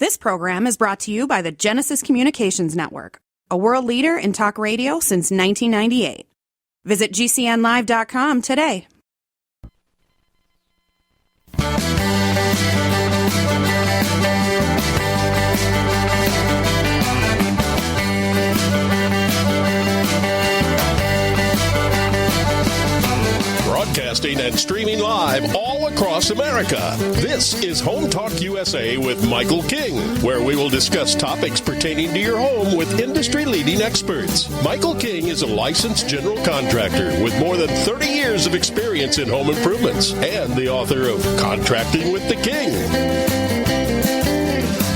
This program is brought to you by the Genesis Communications Network, a world leader in talk radio since 1998. Visit GCNlive.com today. Broadcasting and streaming live all across America. This is Home Talk USA with Michael King, where we will discuss topics pertaining to your home with industry-leading experts. Michael King is a licensed general contractor with more than 30 years of experience in home improvements and the author of Contracting with the King.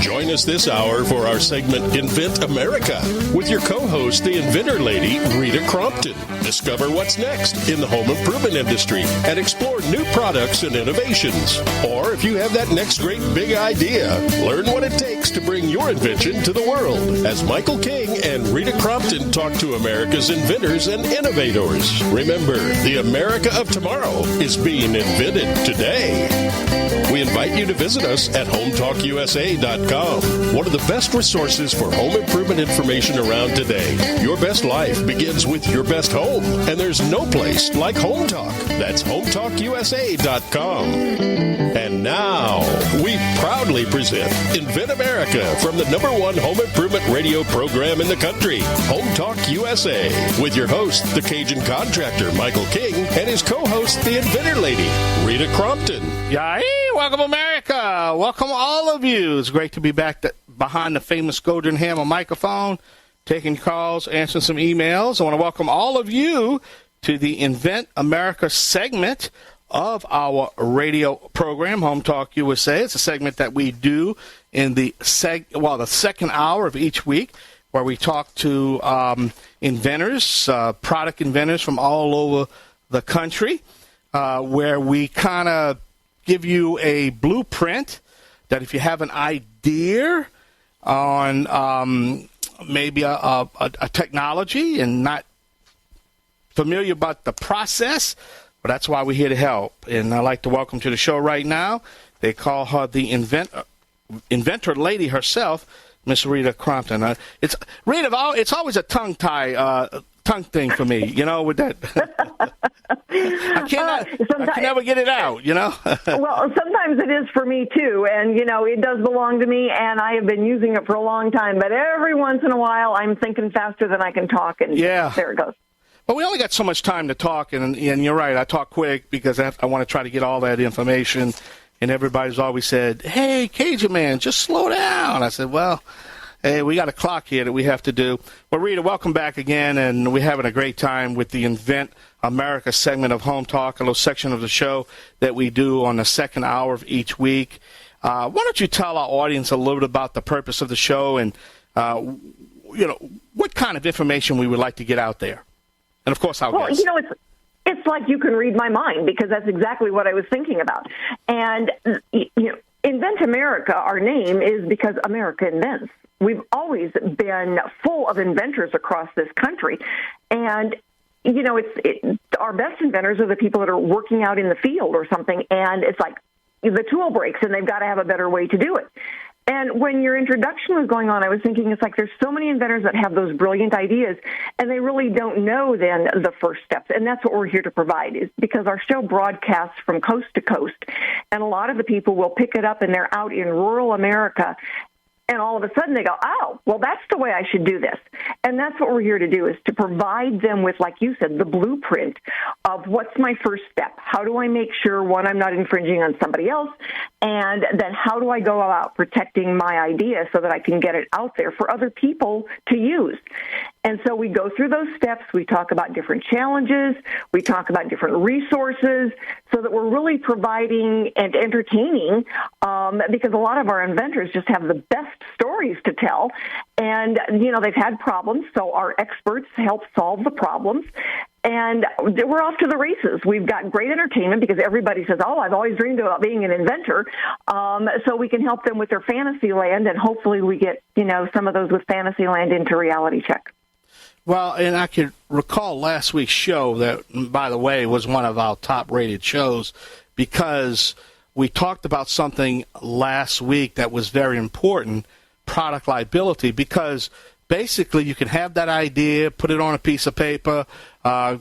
Join us this hour for our segment Invent America with your co-host, the inventor lady, Rita Crompton. Discover what's next in the home improvement industry and explore new products and innovations. Or if you have that next great big idea, learn what it takes to bring your invention to the world as Michael King and Rita Crompton talk to America's inventors and innovators. Remember, the America of tomorrow is being invented today. We invite you to visit us at HomeTalkUSA.com, one of the best resources for home improvement information around today. Your best life begins with your best home, and there's no place like Home Talk. That's HomeTalkUSA.com. And now, we proudly present Invent America from the #1 home improvement radio program in the country, Home Talk USA, with your host, the Cajun contractor, Michael King, and his co-host, the inventor lady, Rita Crompton. Yay! Welcome, America. Welcome, all of you. It's great to be back behind the famous golden hammer microphone, taking calls, answering some emails. I want to welcome all of you to the Invent America segment of our radio program, Home Talk USA. It's a segment that we do in the second hour of each week, where we talk to inventors, product inventors from all over the country, where we kind of give you a blueprint that if you have an idea on maybe a technology and not familiar about the process, but that's why we're here to help. And I'd like to welcome to the show right now, they call her the inventor lady herself, Miss Rita Crompton. It's always a tongue thing for me, with that. I can never get it out, Well, sometimes it is for me, too, and, it does belong to me, and I have been using it for a long time, but every once in a while I'm thinking faster than I can talk, and there it goes. Well, we only got so much time to talk, and you're right, I talk quick because I want to try to get all that information, and everybody's always said, hey, Cajun man, just slow down. I said, well, hey, we got a clock here that we have to do. Well, Rita, welcome back again, and we're having a great time with the Invent America segment of Home Talk, a little section of the show that we do on the second hour of each week. Why don't you tell our audience a little bit about the purpose of the show and, what kind of information we would like to get out there? And, of course, our guests. It's like you can read my mind because that's exactly what I was thinking about. And, Invent America, our name, is because America invents. We've always been full of inventors across this country. And, our best inventors are the people that are working out in the field or something, and it's like the tool breaks, and they've got to have a better way to do it. And when your introduction was going on, I was thinking it's like there's so many inventors that have those brilliant ideas, and they really don't know then the first steps. And that's what we're here to provide, is because our show broadcasts from coast to coast, and a lot of the people will pick it up, and they're out in rural America, and all of a sudden they go, oh, well, that's the way I should do this. And that's what we're here to do, is to provide them with, like you said, the blueprint of what's my first step. How do I make sure, one, I'm not infringing on somebody else, and then how do I go about protecting my idea so that I can get it out there for other people to use? And so we go through those steps. We talk about different challenges. We talk about different resources so that we're really providing and entertaining, because a lot of our inventors just have the best stories to tell. And, they've had problems, so our experts help solve the problems. And we're off to the races. We've got great entertainment because everybody says, oh, I've always dreamed about being an inventor. So we can help them with their fantasy land, and hopefully we get, some of those with fantasy land into reality check. Well, and I could recall last week's show that, by the way, was one of our top-rated shows because we talked about something last week that was very important, product liability, because basically you can have that idea, put it on a piece of paper,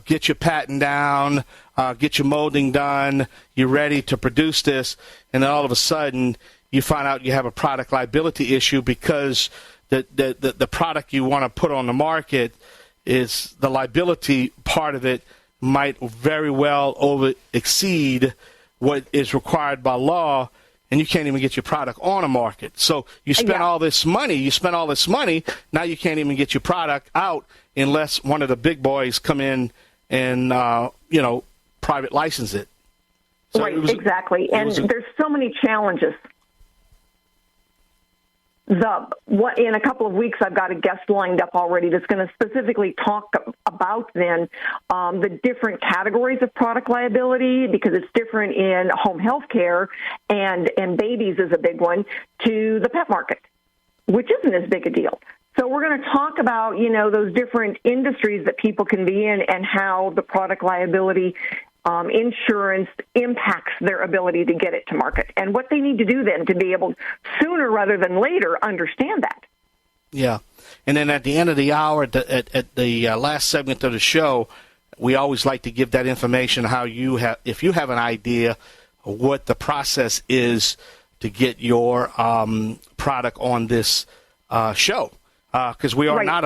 get your patent down, get your molding done, you're ready to produce this, and then all of a sudden you find out you have a product liability issue because the product you want to put on the market is the liability part of it might very well exceed what is required by law, and you can't even get your product on the market. So you spend all this money, now you can't even get your product out unless one of the big boys come in and, private license it. So right, exactly. And there's so many challenges. In a couple of weeks, I've got a guest lined up already that's going to specifically talk about then the different categories of product liability, because it's different in home health care and babies is a big one, to the pet market, which isn't as big a deal. So we're going to talk about, those different industries that people can be in and how the product liability insurance impacts their ability to get it to market, and what they need to do then to be able, sooner rather than later, understand that. Yeah. And then at the end of the hour, at the last segment of the show, we always like to give that information, how if you have an idea of what the process is to get your product on this show. Because we are not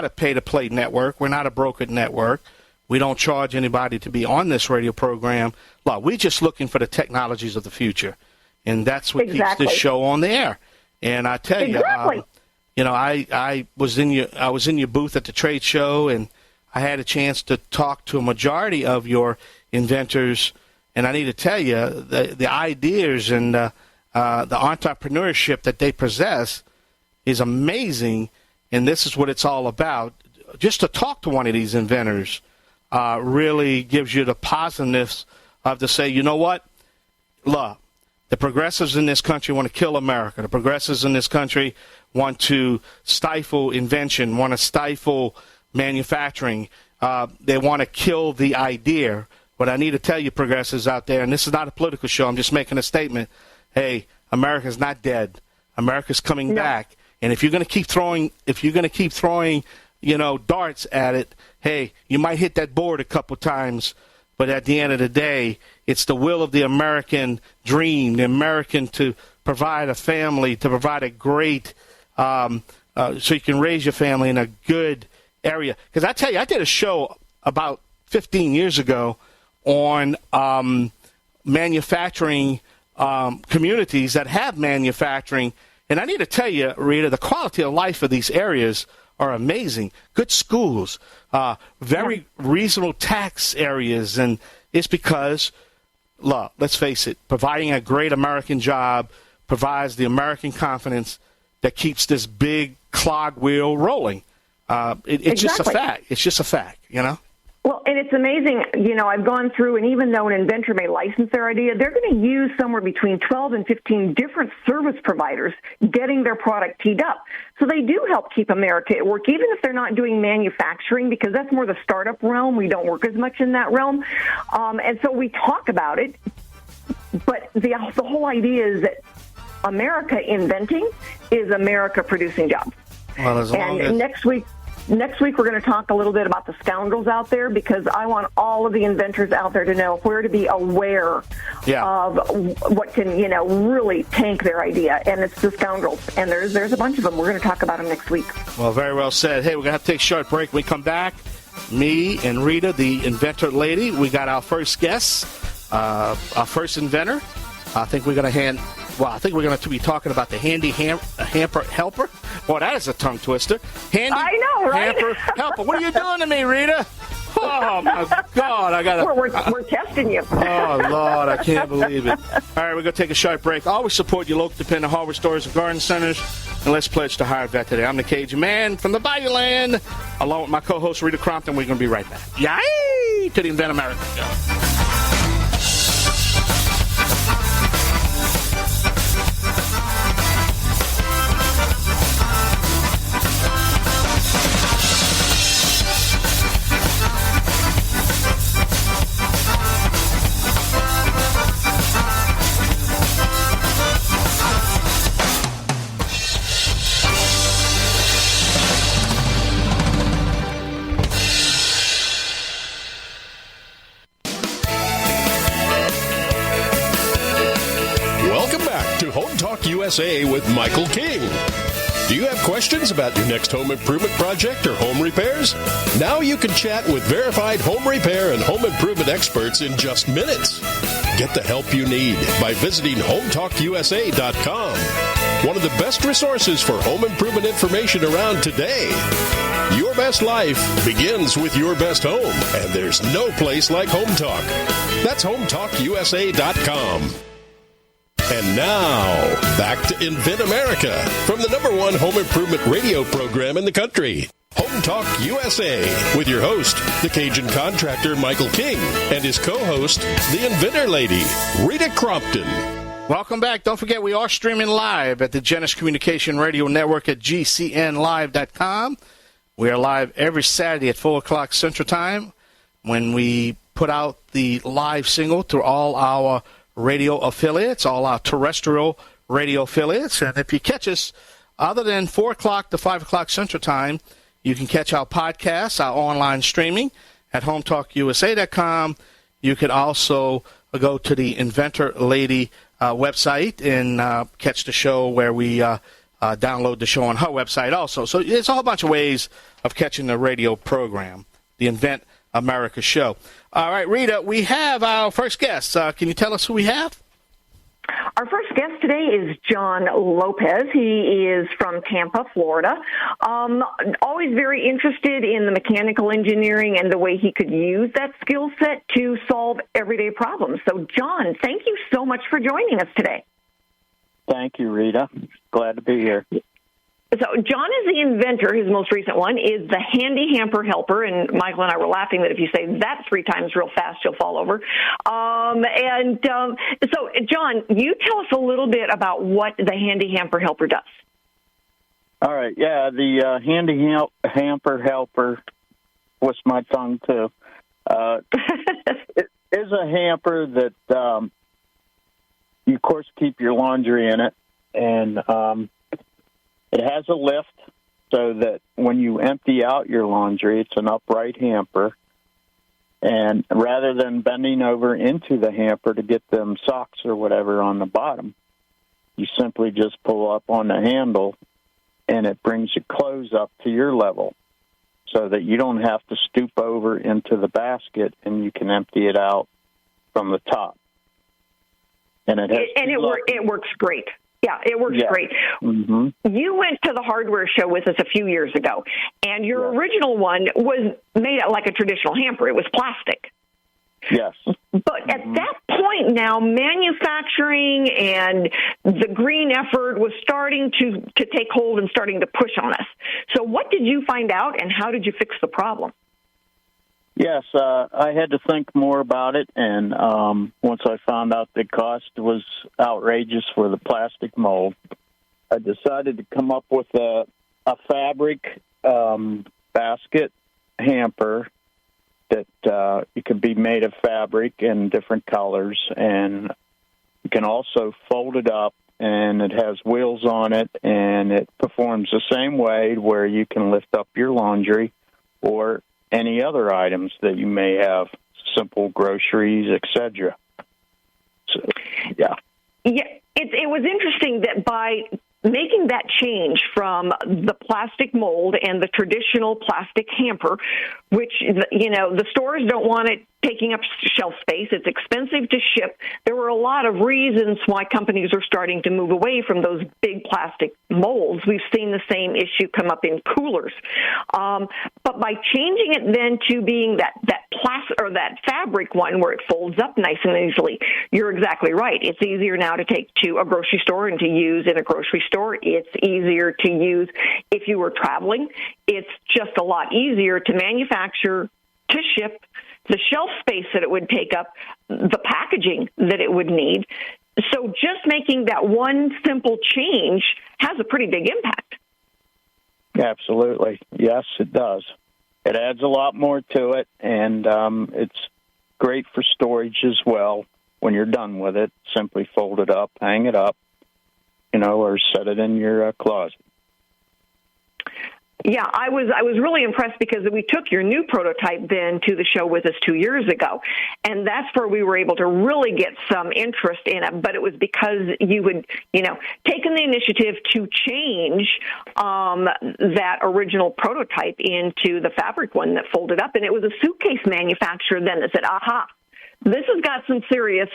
a pay-to-play network. We're not a brokered network. We don't charge anybody to be on this radio program. Look, we're just looking for the technologies of the future, and that's what keeps this show on the air. And I tell you, I was in your booth at the trade show, and I had a chance to talk to a majority of your inventors. And I need to tell you, the ideas and the entrepreneurship that they possess is amazing, and this is what it's all about. Just to talk to one of these inventors really gives you the positiveness of to say, you know what? Look, the progressives in this country want to kill America. The progressives in this country want to stifle invention, want to stifle manufacturing. They want to kill the idea. But I need to tell you, progressives out there, and this is not a political show, I'm just making a statement. Hey, America's not dead. America's coming back. And if you're going to keep throwing, darts at it, hey, you might hit that board a couple times, but at the end of the day, it's the will of the American dream, the American to provide a family, to provide a great, so you can raise your family in a good area. Because I tell you, I did a show about 15 years ago on manufacturing communities that have manufacturing. And I need to tell you, Rita, the quality of life of these areas are amazing. Good schools, very reasonable tax areas. And it's because, look, let's face it, providing a great American job provides the American confidence that keeps this big clog wheel rolling. It's just a fact. It's just a fact, Well, and it's amazing, I've gone through, and even though an inventor may license their idea, they're going to use somewhere between 12 and 15 different service providers getting their product teed up. So they do help keep America at work, even if they're not doing manufacturing, because that's more the startup realm. We don't work as much in that realm. And so we talk about it, but the whole idea is that America inventing is America producing jobs. Well, next week, we're going to talk a little bit about the scoundrels out there, because I want all of the inventors out there to know where to be aware of what can, really tank their idea. And it's the scoundrels. And there's a bunch of them. We're going to talk about them next week. Well, very well said. Hey, we're going to have to take a short break. When we come back, me and Rita, the inventor lady, we got our first guest, our first inventor. I think we're going to be talking about the Handy Hamper Helper. Boy, that is a tongue twister. Handy Hamper Helper. What are you doing to me, Rita? Oh, my God. We're testing you. Oh, Lord, I can't believe it. All right, we're going to take a short break. Always support your local dependent hardware stores and garden centers. And let's pledge to hire a vet today. I'm the Cajun Man from the Bayou Land, along with my co-host, Rita Crompton. We're going to be right back. Yay! To the Invent America Show. Talk USA with Michael King. Do you have questions about your next home improvement project or home repairs? Now you can chat with verified home repair and home improvement experts in just minutes. Get the help you need by visiting HomeTalkUSA.com. One of the best resources for home improvement information around today. Your best life begins with your best home, and there's no place like Home Talk. That's HomeTalkUSA.com. And now, back to Invent America from the #1 home improvement radio program in the country. Home Talk USA with your host, the Cajun contractor Michael King, and his co-host, the inventor lady, Rita Crompton. Welcome back. Don't forget, we are streaming live at the Genesis Communication Radio Network at GCNlive.com. We are live every Saturday at 4 o'clock Central Time when we put out the live single through all our radio affiliates, all our terrestrial radio affiliates. And if you catch us other than 4 o'clock to 5 o'clock Central Time, you can catch our podcasts, our online streaming at HomeTalkUSA.com. You can also go to the Inventor Lady website and catch the show where we download the show on her website also. So there's a whole bunch of ways of catching the radio program, the Invent America show. All right, Rita, we have our first guest. Can you tell us who we have? Our first guest today is John Lopez. He is from Tampa, Florida. Always very interested in the mechanical engineering and the way he could use that skill set to solve everyday problems. So, John, thank you so much for joining us today. Thank you, Rita. Glad to be here. So John is the inventor. His most recent one is the Handy Hamper Helper, and Michael and I were laughing that if you say that 3 times real fast, you'll fall over. So, John, you tell us a little bit about what the Handy Hamper Helper does. All right, yeah, the Handy Hamper Helper, what's my tongue too, it is a hamper that you, of course, keep your laundry in it, and it has a lift so that when you empty out your laundry, it's an upright hamper. And rather than bending over into the hamper to get them socks or whatever on the bottom, you simply just pull up on the handle and it brings your clothes up to your level so that you don't have to stoop over into the basket and you can empty it out from the top. And it works great. Yeah, it works great. Mm-hmm. You went to the hardware show with us a few years ago, and your original one was made out like a traditional hamper. It was plastic. Yes. But at that point now, manufacturing and the green effort was starting to take hold and starting to push on us. So what did you find out, and how did you fix the problem? Yes, I had to think more about it, and once I found out the cost was outrageous for the plastic mold, I decided to come up with a fabric basket hamper that it could be made of fabric in different colors, and you can also fold it up, and it has wheels on it, and it performs the same way where you can lift up your laundry or any other items that you may have, simple groceries, etc. So, yeah. Yeah, it was interesting that by making that change from the plastic mold and the traditional plastic hamper, which, the stores don't want it taking up shelf space. It's expensive to ship. There were a lot of reasons why companies are starting to move away from those big plastic molds. We've seen the same issue come up in coolers. But by changing it then to being that plastic or that fabric one where it folds up nice and easily, you're exactly right. It's easier now to take to a grocery store and to use in a grocery store. It's easier to use if you were traveling. It's just a lot easier to manufacture, to ship, the shelf space that it would take up, the packaging that it would need. So just making that one simple change has a pretty big impact. Absolutely. Yes, it does. It adds a lot more to it, and it's great for storage as well. When you're done with it, simply fold it up, hang it up, or set it in your closet. Yeah, I was really impressed because we took your new prototype then to the show with us 2 years ago, and that's where we were able to really get some interest in it. But it was because you had, taken the initiative to change that original prototype into the fabric one that folded up, and it was a suitcase manufacturer then that said, "Aha, this has got some serious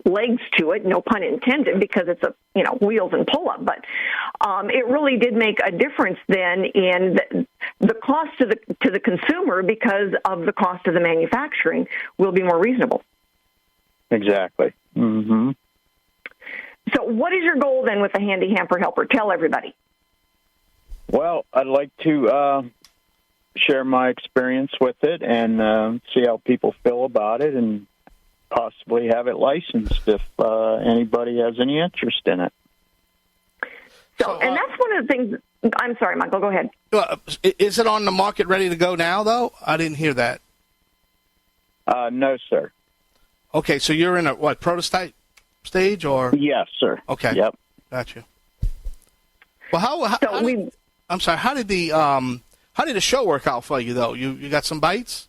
legs to it," no pun intended, because it's a wheels and pull up. But it really did make a difference then in the cost to the consumer, because of the cost of the manufacturing will be more reasonable. Exactly. Mm-hmm. So, what is your goal then with the Handy Hamper Helper? Tell everybody. Well, I'd like to share my experience with it and see how people feel about it, and possibly have it licensed if anybody has any interest in it. So, and that's one of the things. I'm sorry, Michael, go ahead. Is it on the market ready to go now, though? I didn't hear that. No, sir. Okay, so you're in a, prototype stage, or? Yes, sir. Okay. Yep. Gotcha. Well, how did the show work out for you, though? You got some bites?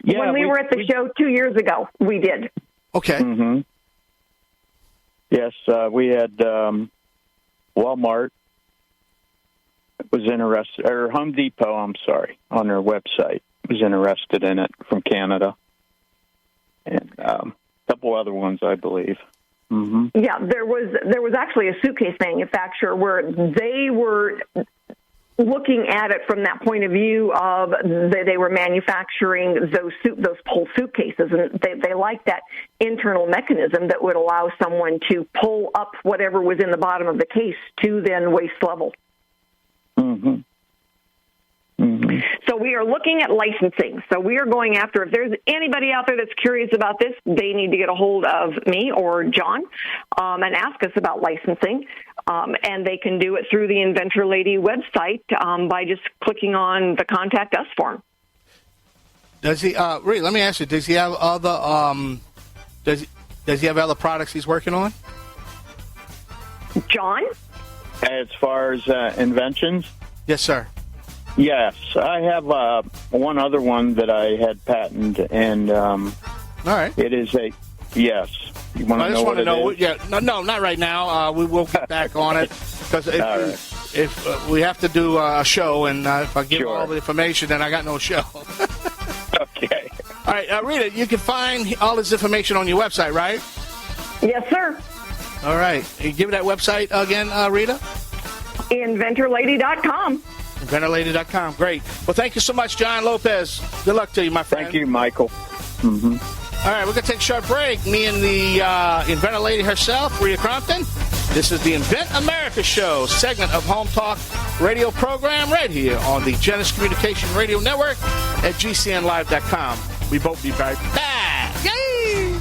Yeah, when we were at the show 2 years ago, we did. Okay. Mm-hmm. Yes, we had Walmart was interested, or Home Depot, on their website was interested in it, from Canada, and a couple other ones, I believe. Mm-hmm. Yeah, there was actually a suitcase manufacturer where they were looking at it from that point of view of they were manufacturing those pull suitcases, and they liked that internal mechanism that would allow someone to pull up whatever was in the bottom of the case to then waist level. Mm-hmm. Mm-hmm. So we are looking at licensing. So we are going after, if there's anybody out there that's curious about this, they need to get a hold of me or John and ask us about licensing. And they can do it through the Inventor Lady website by just clicking on the Contact Us form. Does he, Rita, let me ask you, does he have other, does he have other products he's working on? John? As far as inventions? Yes, sir. Yes, I have one other one that I had patented, and all right. It is a yes. You want to know what it is? Yeah, no, not right now. We will get back on it, because if we have to do a show, and if I give all the information, then I got no show. Okay. All right, Rita, you can find all this information on your website, right? Yes, sir. All right. Can you give me that website again, Rita? InventorLady.com. InventorLady.com. Great. Well, thank you so much, John Lopez. Good luck to you, my friend. Thank you, Michael. Mm-hmm. All right, we're going to take a short break. Me and the Inventor Lady herself, Rita Crompton. This is the Invent America Show, segment of Home Talk radio program right here on the Genesis Communication Radio Network at GCNlive.com. We both be right back. Yay!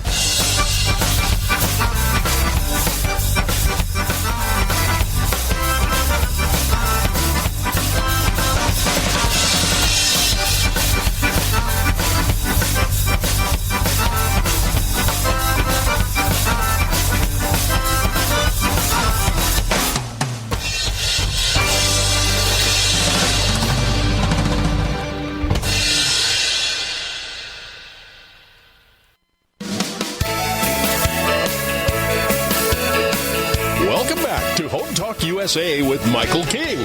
USA with Michael King.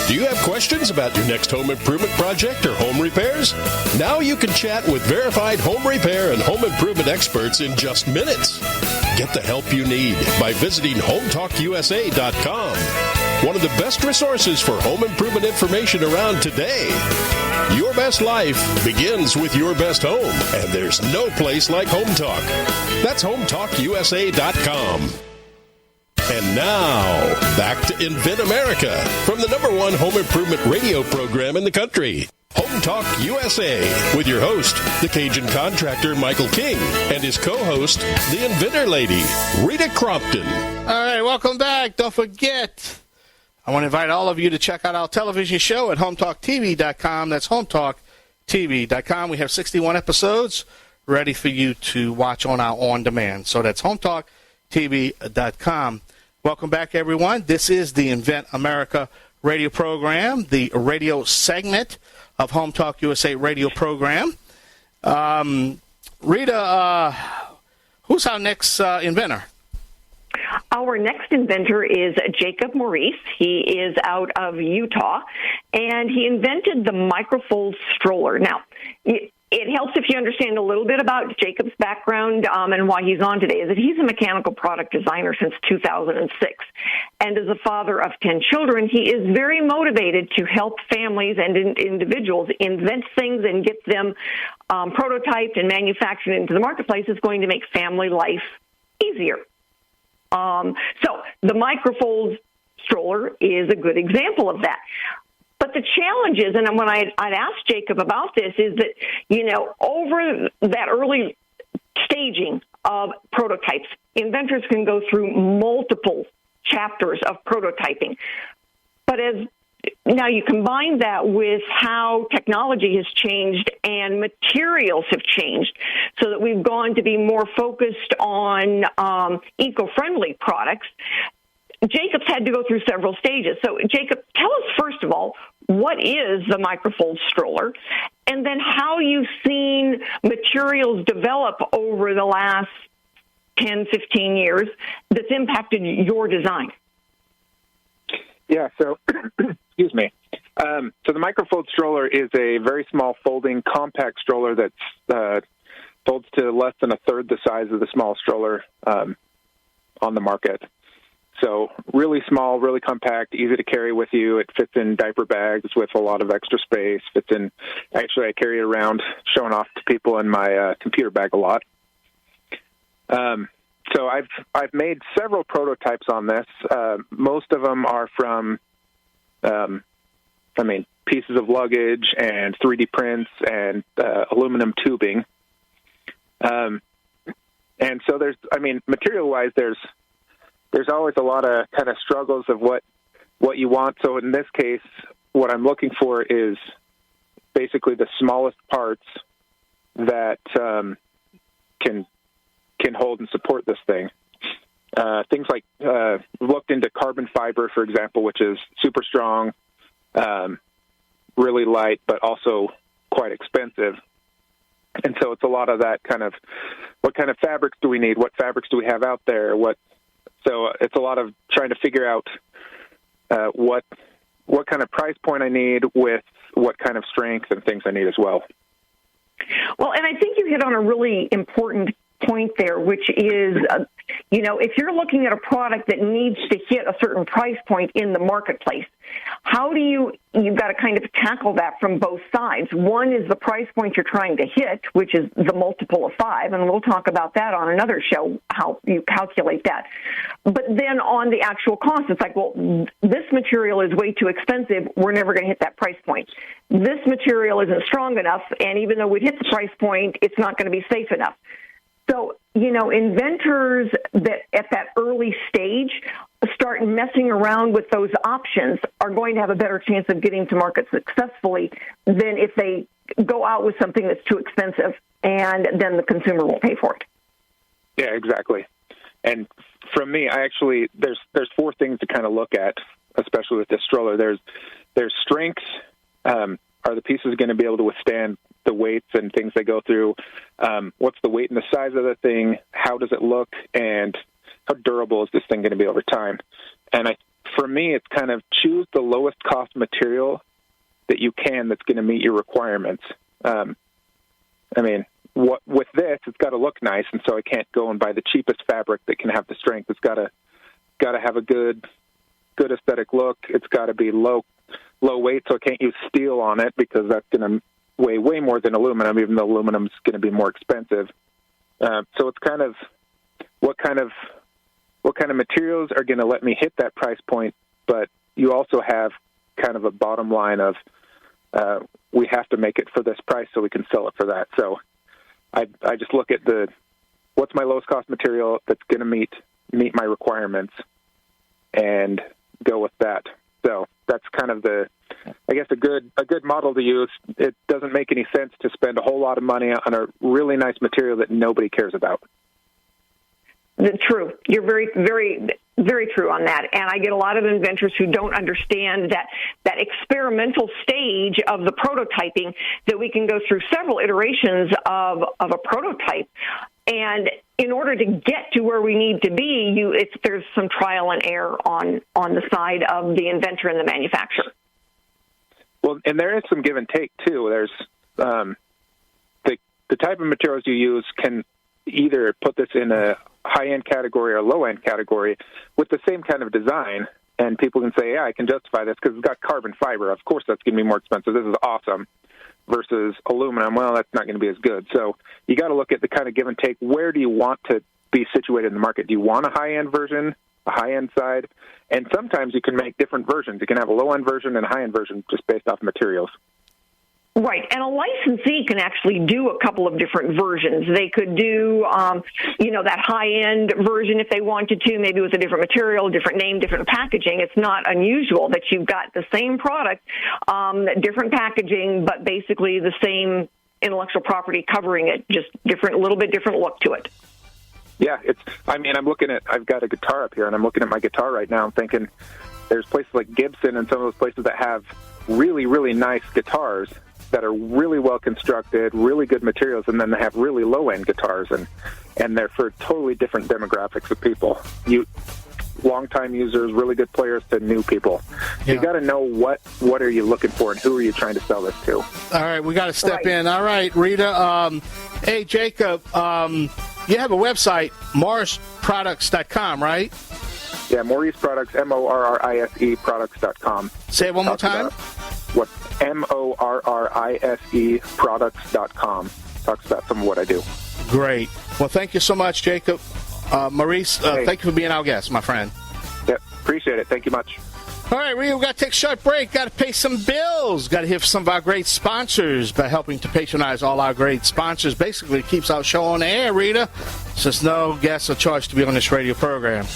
Do you have questions about your next home improvement project or home repairs? Now you can chat with verified home repair and home improvement experts in just minutes. Get the help you need by visiting HomeTalkUSA.com. One of the best resources for home improvement information around today. Your best life begins with your best home, and there's no place like Home Talk. That's HomeTalkUSA.com. And now, back to Invent America from the #1 home improvement radio program in the country. Home Talk USA with your host, the Cajun contractor Michael King, and his co-host, the Inventor Lady, Rita Crompton. All right, welcome back. Don't forget, I want to invite all of you to check out our television show at HomeTalkTV.com. That's HomeTalkTV.com. We have 61 episodes ready for you to watch on our on-demand. So that's HomeTalkTV.com. Welcome back, everyone. This is the Invent America radio program, the radio segment of Home Talk USA radio program. Rita, who's our next inventor? Our next inventor is Jacob Morrise. He is out of Utah, and he invented the MicroFold Stroller. Now, it helps if you understand a little bit about Jacob's background and why he's on today, is that he's a mechanical product designer since 2006. And as a father of 10 children, he is very motivated to help families and individuals invent things and get them prototyped and manufactured into the marketplace. Is going to make family life easier. So the MicroFold Stroller is a good example of that. But the challenge is, and when I'd asked Jacob about this, is that, over that early staging of prototypes, inventors can go through multiple chapters of prototyping. But as now you combine that with how technology has changed and materials have changed, so that we've gone to be more focused on eco-friendly products, Jacob's had to go through several stages. So, Jacob, tell us, first of all, what is the MicroFold Stroller, and then how you've seen materials develop over the last 10, 15 years that's impacted your design. Yeah, so, excuse me. So the MicroFold Stroller is a very small folding compact stroller that folds to less than a third the size of the small stroller on the market. So really small, really compact, easy to carry with you. It fits in diaper bags with a lot of extra space. Fits in. Actually, I carry it around, showing off to people in my computer bag a lot. So I've made several prototypes on this. Most of them are from, pieces of luggage and 3D prints and aluminum tubing. And so material-wise, there's always a lot of kind of struggles of what you want. So in this case, what I'm looking for is basically the smallest parts that can hold and support this thing. Things like looked into carbon fiber, for example, which is super strong, really light, but also quite expensive. And so it's a lot of that kind of, what kind of fabrics do we need? What fabrics do we have out there? So it's a lot of trying to figure out what kind of price point I need with what kind of strength and things I need as well. Well, and I think you hit on a really important point there, which is, if you're looking at a product that needs to hit a certain price point in the marketplace, how do you've got to kind of tackle that from both sides. One is the price point you're trying to hit, which is the multiple of 5, and we'll talk about that on another show, how you calculate that. But then on the actual cost, it's like, well, this material is way too expensive. We're never going to hit that price point. This material isn't strong enough, and even though we'd hit the price point, it's not going to be safe enough. So, inventors that at that early stage start messing around with those options are going to have a better chance of getting to market successfully than if they go out with something that's too expensive and then the consumer won't pay for it. Yeah, exactly. And from me, there's 4 things to kind of look at, especially with this stroller. There's strengths. Are the pieces going to be able to withstand the weights and things they go through? What's the weight and the size of the thing? How does it look? And how durable is this thing going to be over time? And for me, it's kind of choose the lowest cost material that you can that's going to meet your requirements. With this, it's got to look nice, and so I can't go and buy the cheapest fabric that can have the strength. It's got to have a good aesthetic look. It's got to be low weight, so I can't use steel on it because that's going to weigh way more than aluminum, even though aluminum is going to be more expensive. So it's kind of what kind of materials are going to let me hit that price point, but you also have kind of a bottom line of we have to make it for this price so we can sell it for that. So I just look at what's my lowest cost material that's going to meet my requirements and go with that. So that's kind of a good model to use. It doesn't make any sense to spend a whole lot of money on a really nice material that nobody cares about. True. You're very, very, very true on that. And I get a lot of inventors who don't understand that experimental stage of the prototyping, that we can go through several iterations of a prototype. And in order to get to where we need to be, there's some trial and error on the side of the inventor and the manufacturer. Well, and there is some give and take, too. There's the type of materials you use can either put this in a high-end category or low-end category with the same kind of design, and people can say, yeah, I can justify this because it's got carbon fiber. Of course that's going to be more expensive. This is awesome. Versus aluminum, well, that's not going to be as good. So you got to look at the kind of give and take. Where do you want to be situated in the market? Do you want a high-end version, a high-end side? And sometimes you can make different versions. You can have a low-end version and a high-end version just based off materials. Right, and a licensee can actually do a couple of different versions. They could do, that high-end version if they wanted to, maybe with a different material, different name, different packaging. It's not unusual that you've got the same product, different packaging, but basically the same intellectual property covering it, just a little bit different look to it. Yeah, I've got a guitar up here, and I'm looking at my guitar right now. I'm thinking there's places like Gibson and some of those places that have really, really nice guitars that are really well constructed, really good materials, and then they have really low-end guitars, and they're for totally different demographics of people. Long-time users, really good players to new people. Yeah. You got to know what are you looking for and who are you trying to sell this to. All right, we got to step in. All right, Rita. Hey, Jacob, you have a website, morriseproducts.com, right? Yeah, Morrise Products, MORRISE products.com. Say it one more time. What MORRISE products.com. Talks about some of what I do. Great. Well, thank you so much, Jacob. Maurice, thank you for being our guest, my friend. Yep, appreciate it. Thank you much. All right, Rita, we've got to take a short break. Got to pay some bills. Got to hear from some of our great sponsors by helping to patronize all our great sponsors. Basically, it keeps our show on the air, Rita, since no guests are charged to be on this radio program.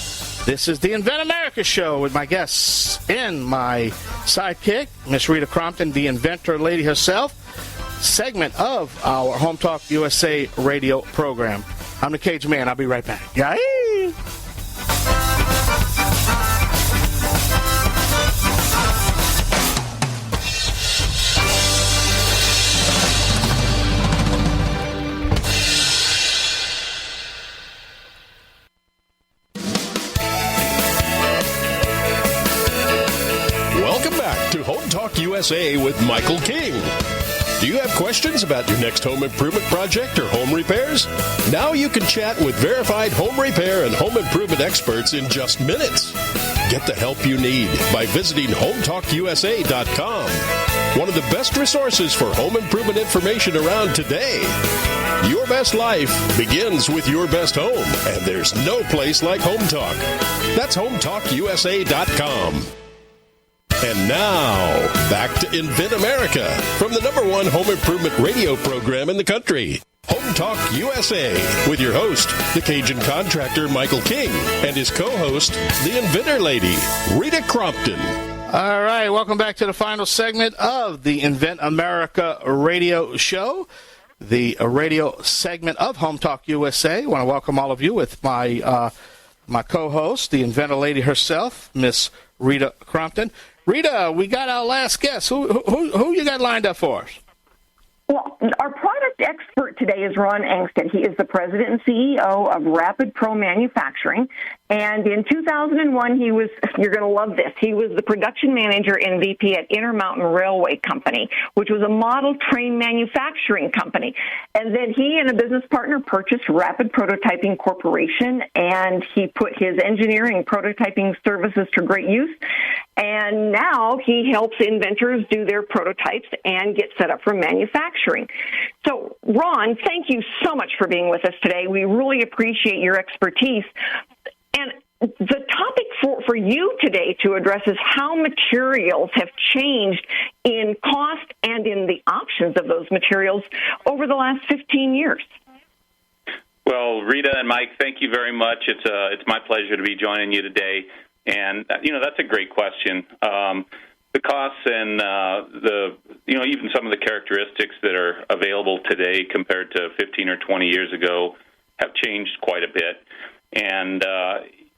This is the Invent America Show with my guests and my sidekick, Miss Rita Crompton, the inventor lady herself, segment of our Home Talk USA radio program. I'm the Cage Man. I'll be right back. Yay! Welcome back to Home Talk USA with Michael King. Do you have questions about your next home improvement project or home repairs? Now you can chat with verified home repair and home improvement experts in just minutes. Get the help you need by visiting HomeTalkUSA.com. One of the best resources for home improvement information around today. Your best life begins with your best home, and there's no place like Home Talk. That's HomeTalkUSA.com. And now, back to Invent America from the #1 home improvement radio program in the country. Home Talk USA with your host, the Cajun contractor Michael King, and his co-host, the inventor lady, Rita Crompton. All right, welcome back to the final segment of the Invent America radio show, the radio segment of Home Talk USA. I want to welcome all of you with my co-host, the inventor lady herself, Miss Rita Crompton. Rita, we got our last guest. Who you got lined up for us? Well, our product expert today is Ron Angstead. He is the president and CEO of RapidPro Manufacturing. And in 2001, you're going to love this, he was the production manager and VP at Intermountain Railway Company, which was a model train manufacturing company. And then he and a business partner purchased Rapid Prototyping Corporation, and he put his engineering prototyping services to great use. And now he helps inventors do their prototypes and get set up for manufacturing. So, Ron, thank you so much for being with us today. We really appreciate your expertise. And the topic for you today to address is how materials have changed in cost and in the options of those materials over the last 15 years. Well, Rita and Mike, thank you very much. It's my pleasure to be joining you today. And, that's a great question. The costs and even some of the characteristics that are available today compared to 15 or 20 years ago have changed quite a bit. And,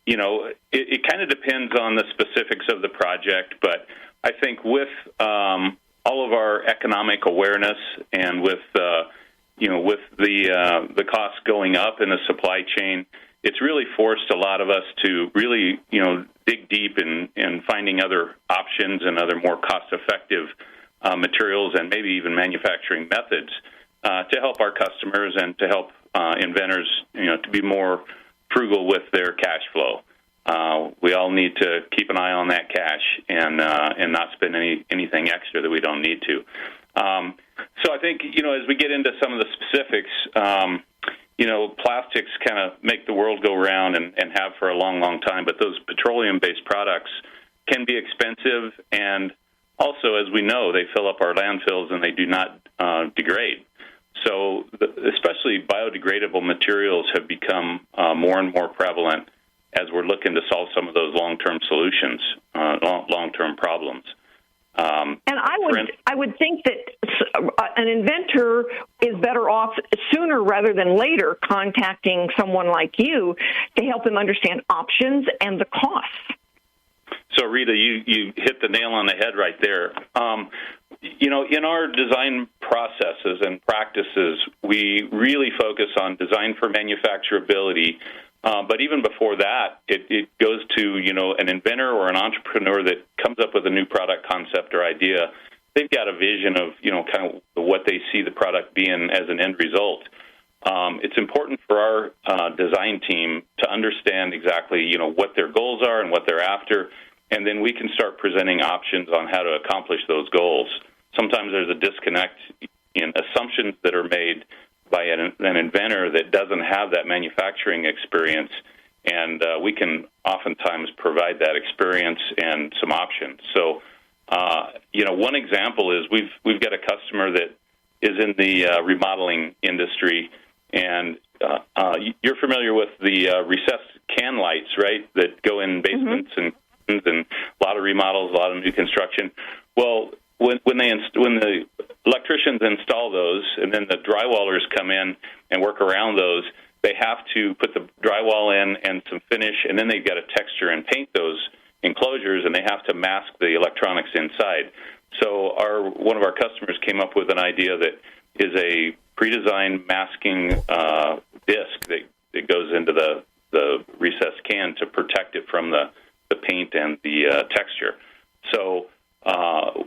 it kind of depends on the specifics of the project, but I think with all of our economic awareness and with the costs going up in the supply chain, it's really forced a lot of us to really, dig deep in finding other options and other more cost-effective materials and maybe even manufacturing methods to help our customers and to help inventors, to be more frugal with their cash flow. We all need to keep an eye on that cash and not spend anything extra that we don't need to. So I think, as we get into some of the specifics, plastics kind of make the world go round and have for a long, long time, but those petroleum-based products can be expensive, and also, as we know, they fill up our landfills and they do not degrade. So especially biodegradable materials have become more and more prevalent as we're looking to solve some of those long-term solutions, long-term problems. And I would think that an inventor is better off sooner rather than later contacting someone like you to help them understand options and the costs. So, Rita, you hit the nail on the head right there. In our design processes and practices, we really focus on design for manufacturability. But even before that, it goes to, an inventor or an entrepreneur that comes up with a new product concept or idea. They've got a vision of, kind of what they see the product being as an end result. It's important for our design team to understand exactly, what their goals are and what they're after, and then we can start presenting options on how to accomplish those goals. Sometimes there's a disconnect in assumptions that are made by an inventor that doesn't have that manufacturing experience, and we can oftentimes provide that experience and some options. So, one example is we've got a customer that is in the remodeling industry, and you're familiar with the recessed can lights, right, that go in basements and a lot of remodels, a lot of new construction. Well, when the electricians install those and then the drywallers come in and work around those, they have to put the drywall in and some finish, and then they've got to texture and paint those enclosures, and they have to mask the electronics inside. So one of our customers came up with an idea that is a pre-designed masking disc that goes into the recessed can to protect it from the paint and the texture. So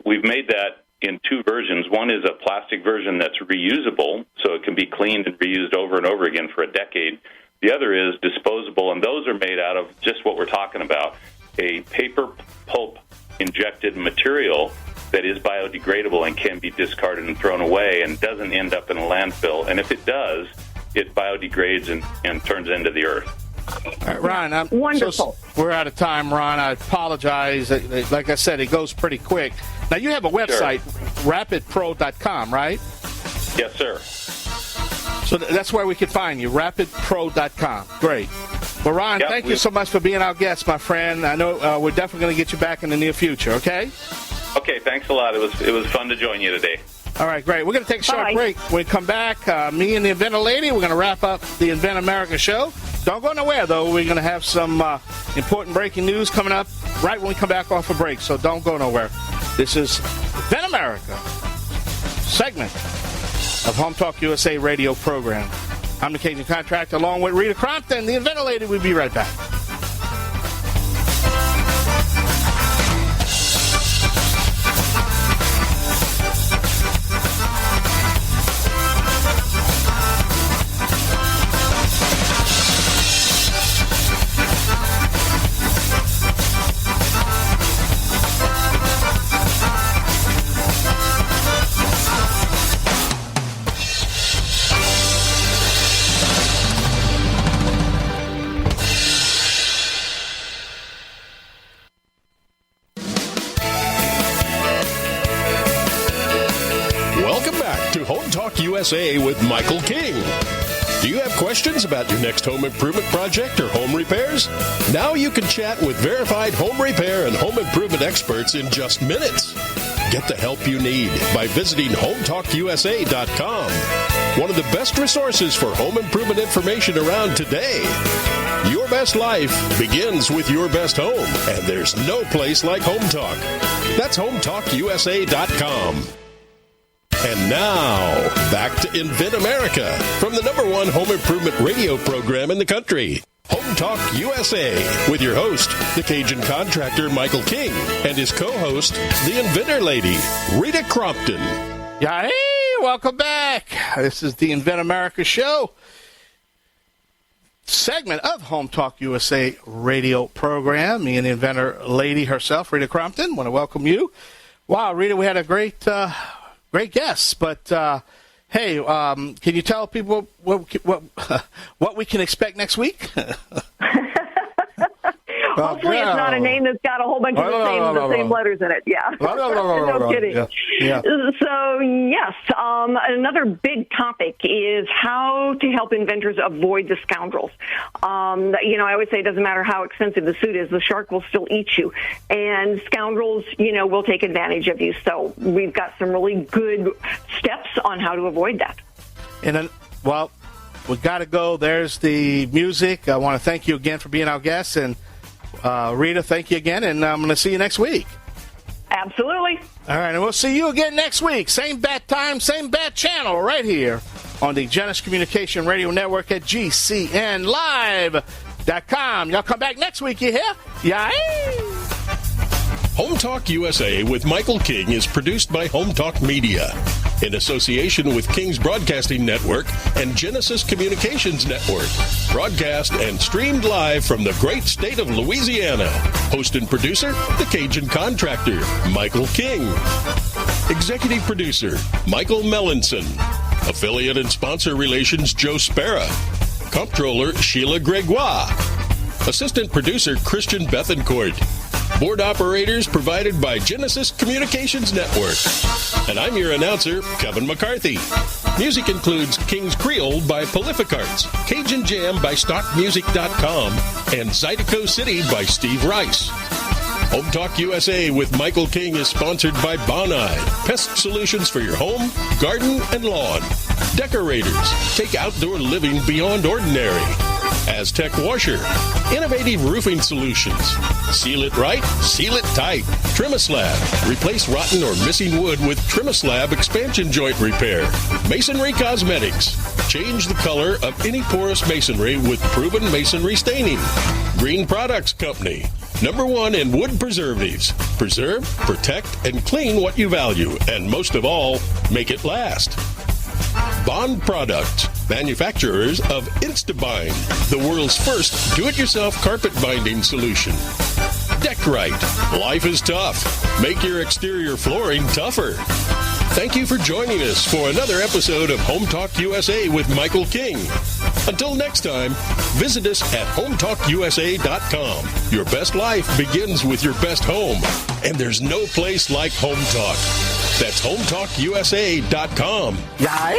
we've made that in two versions. One is a plastic version that's reusable, so it can be cleaned and reused over and over again for a decade. The other is disposable, and those are made out of just what we're talking about, a paper pulp injected material that is biodegradable and can be discarded and thrown away and doesn't end up in a landfill. And if it does, it biodegrades and turns into the earth. All right, Ron, wonderful. We're out of time, Ron. I apologize. Like I said, it goes pretty quick. Now, you have a website, RapidPro.com, right? Yes, sir. So that's where we can find you, RapidPro.com. Great. Well, Ron, thank you so much for being our guest, my friend. I know we're definitely going to get you back in the near future, okay? Okay, thanks a lot. It was fun to join you today. All right, great. We're going to take a short break. When we come back, me and the Inventor Lady, we're going to wrap up the Invent America show. Don't go nowhere, though. We're going to have some important breaking news coming up right when we come back off a break, so don't go nowhere. This is Invent America, segment of Home Talk USA radio program. I'm the Cajun Contractor, along with Rita Crompton, the Inventor Lady. We'll be right back. USA with Michael King. Do you have questions about your next home improvement project or home repairs? Now you can chat with verified home repair and home improvement experts in just minutes. Get the help you need by visiting HomeTalkUSA.com. One of the best resources for home improvement information around today. Your best life begins with your best home, and there's no place like Home Talk. That's HomeTalkUSA.com. And now, back to Invent America from the #1 home improvement radio program in the country. Home Talk USA with your host, the Cajun contractor Michael King, and his co-host, the inventor lady, Rita Crompton. Yeah, hey, welcome back. This is the Invent America show, segment of Home Talk USA radio program. Me and the inventor lady herself, Rita Crompton, want to welcome you. Wow, Rita, we had a great guest, but hey, can you tell people what we can expect next week? Hopefully it's not a name that's got a whole bunch of the same letters in it. Yeah. No kidding. Yeah. So, yes, another big topic is how to help inventors avoid the scoundrels. I always say it doesn't matter how expensive the suit is, the shark will still eat you. And scoundrels, will take advantage of you. So we've got some really good steps on how to avoid that. And then, we got to go. There's the music. I want to thank you again for being our guest. And Rita, thank you again, and I'm going to see you next week. Absolutely. All right, and we'll see you again next week. Same bat time, same bat channel, right here on the Genesis Communication Radio Network at GCNlive.com. Y'all come back next week, you hear? Yeah. Home Talk USA with Michael King is produced by Home Talk Media in association with King's Broadcasting Network and Genesis Communications Network. Broadcast and streamed live from the great state of Louisiana. Host and producer, the Cajun contractor, Michael King. Executive producer, Michael Mellinson. Affiliate and sponsor relations, Joe Spera. Comptroller, Sheila Gregoire. Assistant producer, Christian Bethencourt. Board operators provided by Genesis Communications Network. And I'm your announcer, Kevin McCarthy. Music includes King's Creole by Prolific Arts, Cajun Jam by StockMusic.com, and Zydeco City by Steve Rice. Home Talk USA with Michael King is sponsored by Bonide, pest solutions for your home, garden, and lawn. Decorators, take outdoor living beyond ordinary. Aztec Washer, innovative roofing solutions. Seal it right, seal it tight. Trimislab, replace rotten or missing wood with Trimislab expansion joint repair. Masonry Cosmetics, change the color of any porous masonry with proven masonry staining. Green Products Company, #1 in wood preservatives. Preserve, protect, and clean what you value, and most of all, make it last. Bond Products, manufacturers of InstaBind, the world's first do-it-yourself carpet binding solution. Deck Right, life is tough. Make your exterior flooring tougher. Thank you for joining us for another episode of Home Talk USA with Michael King. Until next time, visit us at HomeTalkUSA.com. Your best life begins with your best home, and there's no place like Home Talk. That's HomeTalkUSA.com. Yeah.